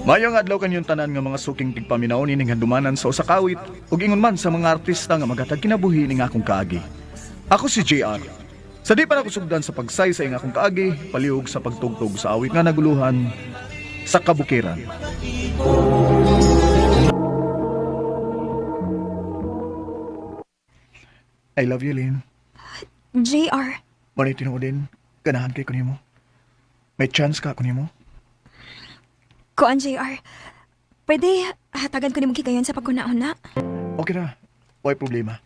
Mayong adlaw kanyong tanan nga mga suking tigpaminaw ining handumanan sa usa ka awit ug ingon man sa mga artista nga magatag kinabuhi ning akong kaagi. Ako si JR. Sa di pa nakusugdan sa pagsay sa ing akong kaagi, palihog sa pagtugtog sa awit nga naguluhan sa kabukiran. I love you, Lynn. JR, Manay tinuod din, ganahan kay kunimo. May chance ka kunimo. kuan JR. Pwede hatagan ko ni mong kigayon sa pagkunaon na. Okay na, way problema.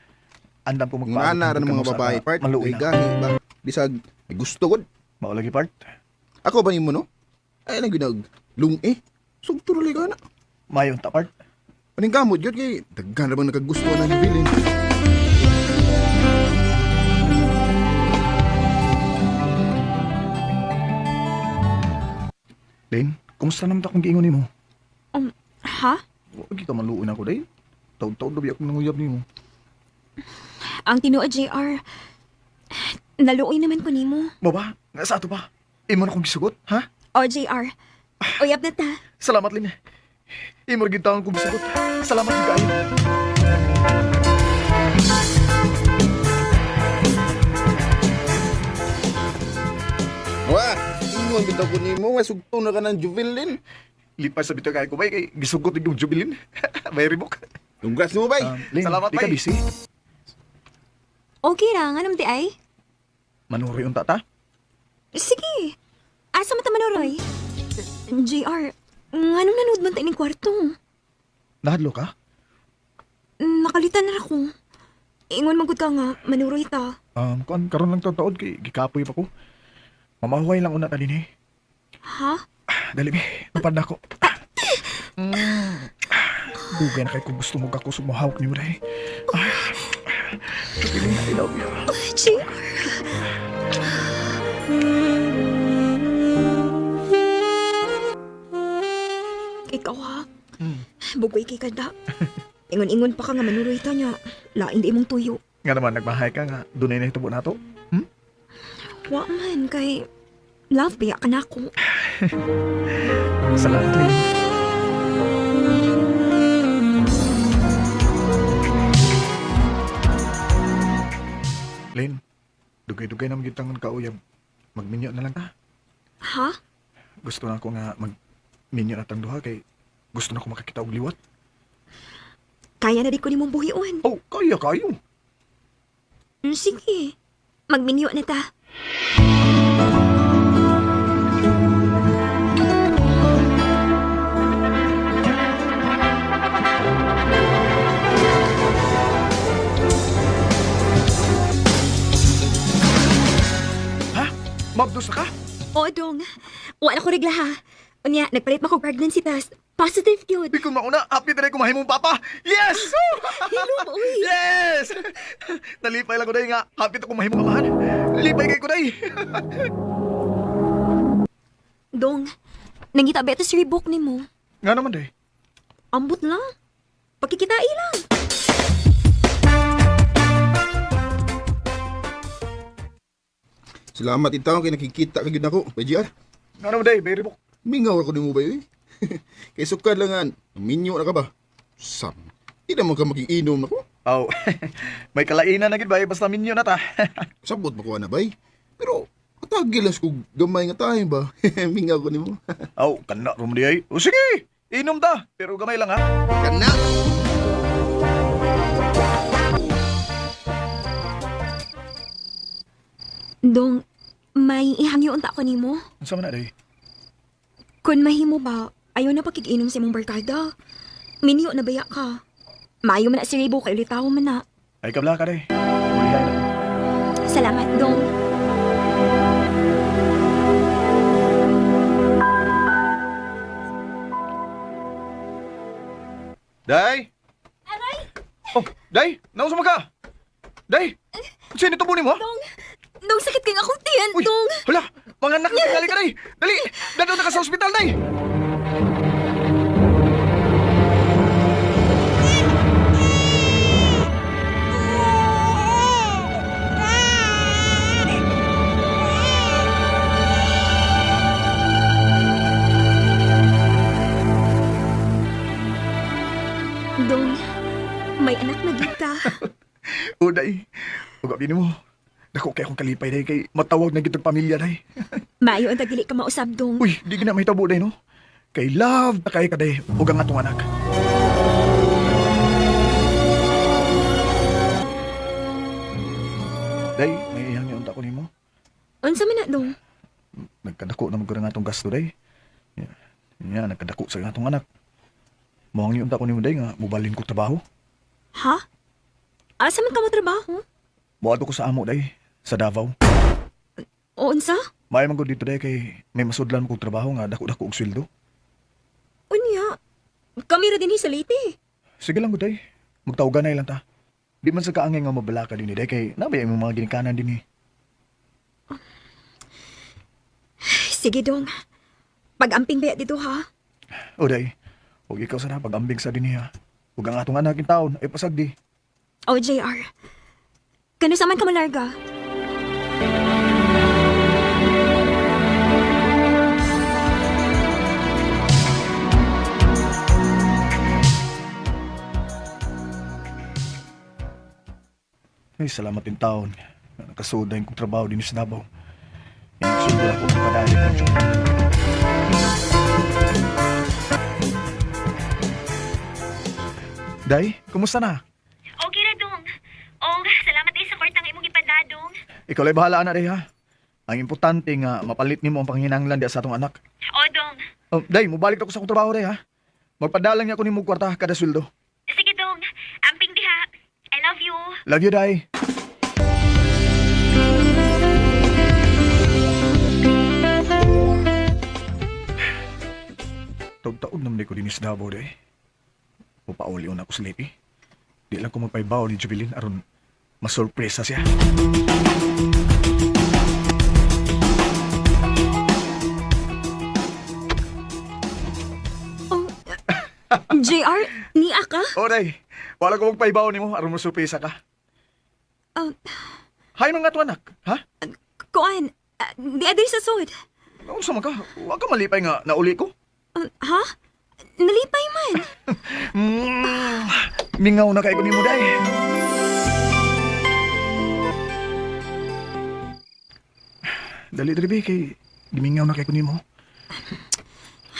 Andam ko Mga magpaabot ana ra ng mga babae part, maluoy ay na. gahi ba? Bisag may gusto gud. Maulagi part. Ako ba nimo no? Ay nang ginag lungi. Sugto ra ligana. Mayon ta part. Paning kamot gyud kay daghan ra bang nakagusto na ni bilin. Lynn, kumusta naman ta kung giingon nimo? Ha? Wag ka maluoy na ako day. Taud-taud dabi ako nanguyab nimo. Ang tinuod JR. Naluoy naman ko nimo. Baba, nasa ato pa. Imo na kong gisugot, ha? O JR. Uyab na ta. Salamat, Lynn. Imo rin taon kong gisugot. Salamat di kayo. Wa, ingon bitaw ko nimo, nga sugto na ka ng jubilin. Lipas sa bito kayo ko ba? Kay gisugot yung jubilin. May ribok. Congrats mo bay. Lynn, Salamat di ka bay. busy? Okay ra, nga naman di ay. Manuroy yung tata? Sige. Asa man ta manuroy? JR, nga nung nanood man tayo ng kwarto. Nahadlo ka? Nakalitan na ako. Ingon magud ka nga, manuroy ta. Karon lang taon kay gikapoy pa ko. Mamahuay lang una talin eh. Ha? Dali be, napad na ako. Dugay na kay kung gusto mo ako sumahawak ni mo dahil. Jubilin, I love you. JR. Ikaw ha? Bugoy kay kada. Ingon-ingon pa ka nga manuroy ta niya. Lain di imong tuyo. Nga naman, nagbahay ka nga. Dunay na hitubo na to. Wa man kay love biya ka na ako. Salamat, Lynn. Lynn, dugay-dugay naman gitangon ka uyab. Magminyo na lang ka. Ha? Gusto na ako nga magminyo na tang duha kay gusto na ako makakita og liwat. Kaya na di ko ni mong buhion. Oh, kaya kayo. Sige. Magminyo na ta. Ha? Mabdos na ka? O dong. Wala ko regla ha. Unya, nagpalit ma ko pregnancy test. Positive yun. Di ko mauna, happy na rin kumahimong papa. Yes! Hello, uy. Yes! Nalipay lang ko dahil nga, happy na kumahimong amahan. Nalipay kay ko dahil. Dong, nangita beto si Reebok ni mo. Nga naman dahil. Ambot lang. Pagkikitai lang. Salamat itaw kay nakikita ka gyud ako. Bay GR. Nga naman dahil, very book. Mingaw ako nimo bay. Kay sukad langan. Minyo na ka ba? Sam. Di naman ka magiinom ako. Oh, may kalainan na gid ba? Basta minyo na ta. Sabot ba ko na bay? Pero katagilas ko gamay nga tayo ba? Mingaw ko nimo. Oh, kana rum di ay. O sige, inom ta. Pero gamay lang ha. Kana. Dong, may ihangyo unta ko ni mo. Ano man na dahil? Kung mahimo ba, ayaw na pakikinom sa imong barkada. Minyo na baya ka. Maayo man na si Reebok kay ulitaw man na. Ay kabla ka dahil. Ulihay na. Salamat, Dong. Day! Aray! Oh, Day! Nausap mo ka! Day! Sino ito mo? Dong, sakit kayong akong tiyan, Uy! Dong. Hala! Mga anak na tingali ka, Day! Dali! Dado na ka sa ospital, Day! anak magita. O, day. Huwag abinin mo. Dako kay akong kalipay, day. Kay matawag na gitag pamilya, day. Maayo ang tagdili ka mausab dong. Uy, di gina may tabo, day, no? Kay love na kay ka, day. Huwag ang atong anak. Day, may iyang niya unta ko nimo. Unsa man na dong? Nagkadako na magkurang atong gasto, day. Yan, nagkadako sa atong anak. Mawang niyo unta ko nimo, day, nga mubalin ko trabaho. Ha? Asa man ka mo trabaho? Buhat ko sa amo, day. Sa Davao. O unsa? May man ko dito, day, kay may masudlan mo kong trabaho nga dako-dako og sweldo. Unya. Kami ra dinhi sa Leyte. Sige lang, day. Magtawagan na lang ta. Di man sa kaangay nga mabala ka din, day, kay nabay mo mga ginikanan din, eh. Sige dong. Pag-amping baya dito ha. O, day. Huwag ikaw sana pag-ambing sa din, ha. Huwag ang atong anak in taon, ay pasagdi. O JR. Kano sa man ka malarga? Ay, salamat in taon. Nakasuda yung kong trabaho din sa Davao. Yung sundo ako kapadali ko, Diyo. Day, kumusta na? Okay ra dong. Oh, salamat din sa kwartang imong ipadadong. Ikaw lay bahala na, day, ha? Ang importante nga, mapalit ni mo ang panghinanglan di sa atong anak. O dong. Oh, day, mubalik ako sa akong trabaho, day, ha? Magpadalang niya ako ni mo kwarta kada sweldo. Sige dong. Amping diha. I love you. Love you, day. Taog-taog naman ko din sa Davao, day. Upauli na ako sa Leyte. Di lang ko magpaibaw ni Jubilin aron masurpresa siya. JR, niya ka? O, day. Wala ko magpaibaw ni mo aron masurpresa ka. Uh, Hay mga to anak, ha? kuan, di adir sa sud. Ano sa ka? Huwag ka malipay nga nauli ko. Ha? Nalipay man. Mingaw na kay ko ni mo, day. Dali, Dribi, kay gimingaw na kay ko ni mo.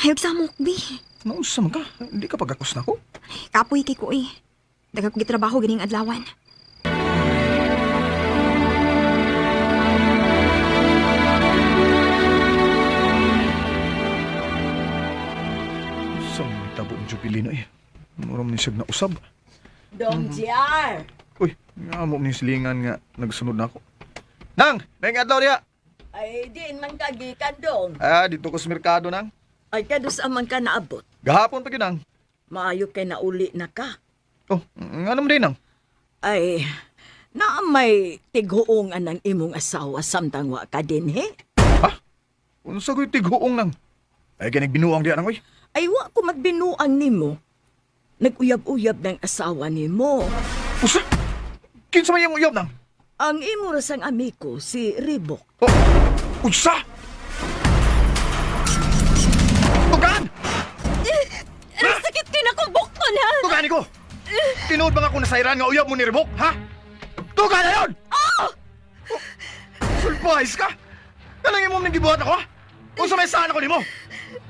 Hayog sa mukbi. Ano sa ka? Hindi ka pagkakos na ko. Kapoy kay ko eh. Daga ko gitrabaho ganing adlawan. Sa mga tabo ng Jubilino eh. Maram ni siyag na usab. Dong JR. Uy, nga mo ni silingan nga nagsunod na ako. Nang! May nga adlaw niya! Ay, diin man kagikan dong. Ah, dito ko sa merkado, Nang. Ay, kadus aman ka naabot. Gahapon pa Nang. Maayo kay nauli na ka. Oh, nga naman din, Nang. Ay, na may tighuongan ng imong asawa samtang wa ka din, he? Ha? Unsa ko'y tighuong, Nang? Ay, ganag binuang diyan, Nang, oy. Ay, wa ko magbinuang nimo. Nag-uyab-uyab ng asawa nimo. Usa? Kinsa man yung uyab, Nang? Ang imo rasang amiko, si Ribok. Oh, unsa? Tugan! Ang sakit kay na kong bukton ha! Tugani ko! Tinood ba nga kung nasairan nga uyab mo ni Rebok, ha? Tugan na yun! Oh! Sulpahis ka! Kanang imo nang gibuhat ako, ha? Kung sa may saan ako ni mo,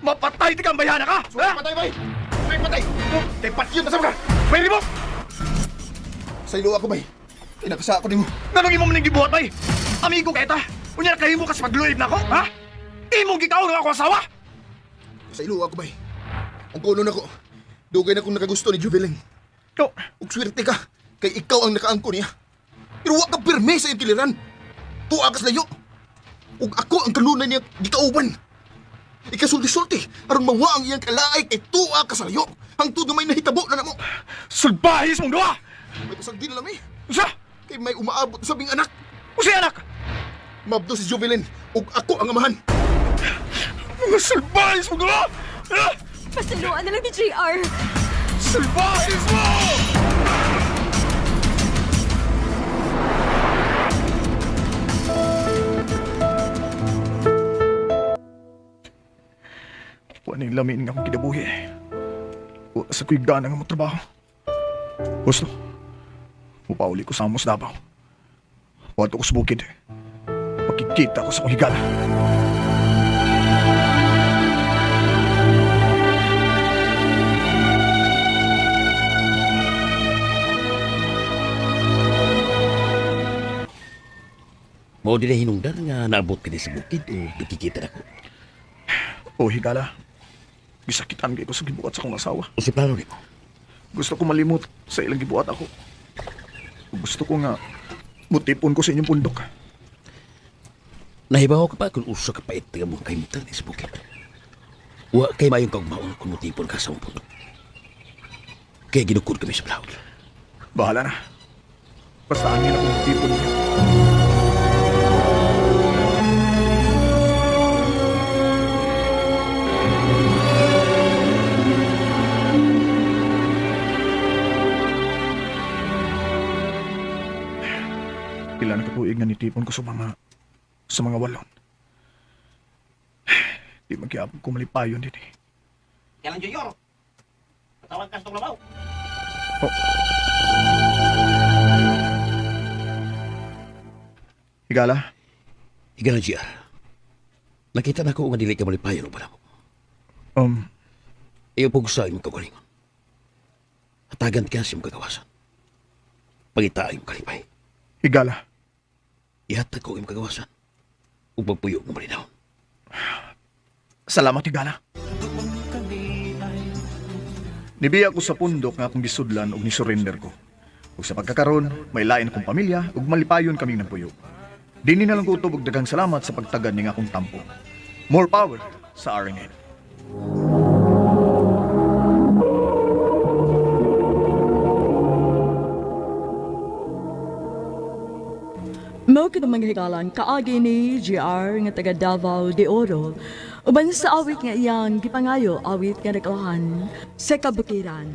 mapatay ti kang bayana ka! Sulit patay, bay! Sulit patay! Kay patyon na sa mga! May Rebok! Sa ilo ako, bay. Kinakasa ako ni mo. Kanang imo nang gibuhat, bay? Amigo ka ita! Unya na kahimo ka sa pagluib na ako, ha? Imong gikaw nga ako asawa! Sa ilo ako, bay. Ang kuno na ko. Dugay na kung nakagusto ni Jubilin. No, Ug swerte ka. Kay ikaw ang nakaangko niya. Pero wa ka pirme sa iyong kiliran. Tuwa ka sa layo. Ug ako ang kanunay niya gikauban. Ikasulti-sulti. Aron mawa ang iyang kalaay kay tuwa ka sa layo. Hangtod na may nahitabo na namo. sulbahis mong duha! May pasagdi na lang eh. Unsa? Kay may umaabot sa bing anak. Unsa anak? Mabdo si Jubilin. Ug ako ang amahan. Mga sulbahis mong duha! Ah! Pasaluan na lang ni JR. Sulbahis mo! Wala yung lamin nga akong kinabuhi. Wala sa kuigdaan nga mo trabaho. Gusto, Upauli ko sa Amos Davao. Huwag ko sa bukid. Makikita ko sa kong higala. Mao din na hinungdan nga naabot ka din sa bukid o nagkikita na ko. O higala. Gisakitan kayo ko sa gibuhat sa kong asawa. O si plano ni mo? Gusto ko malimot sa ilang gibuhat ako. Gusto ko nga mutipon ko sa inyong pundok. Nahibaw ka pa kung uso ka pait nga mong kaimutan sa bukid. Wa kay mayong kaugmaon kung mutipon ka sa mong pundo. Kaya ginukod kami sa plawag. Bahala na. Basta angin ako mutipon niya. Ilan ka tuig nga nitipon ko sa mga walon. Di magyabog ko malipayon din eh. Kailan Junior? Patawag ka sa labaw. Oh. Higala, Higa na, GR. Nakita na ko nga dili ka malipayon o pala mo. Iyo po gusto yung kagalingon. Hatagan ka sa iyong kagawasan. Pangita yung kalipay. higala. Ihatag ko yung kagawasan. O magpuyo ng malinaw. Salamat, higala. Nibiya ko sa pundok nga akong gisudlan ug ni-surrender ko. Ug sa pagkakaroon, may lain akong pamilya ug malipayon kaming nagpuyo. Dini na lang ko utog og daghang salamat sa pagtagad ning akong tampo. More power sa RNN. Mao ka mga higalan kaagi ni GR nga taga Davao de Oro. Uban sa awit nga iyang gipangayo awit nga naglahan sa kabukiran.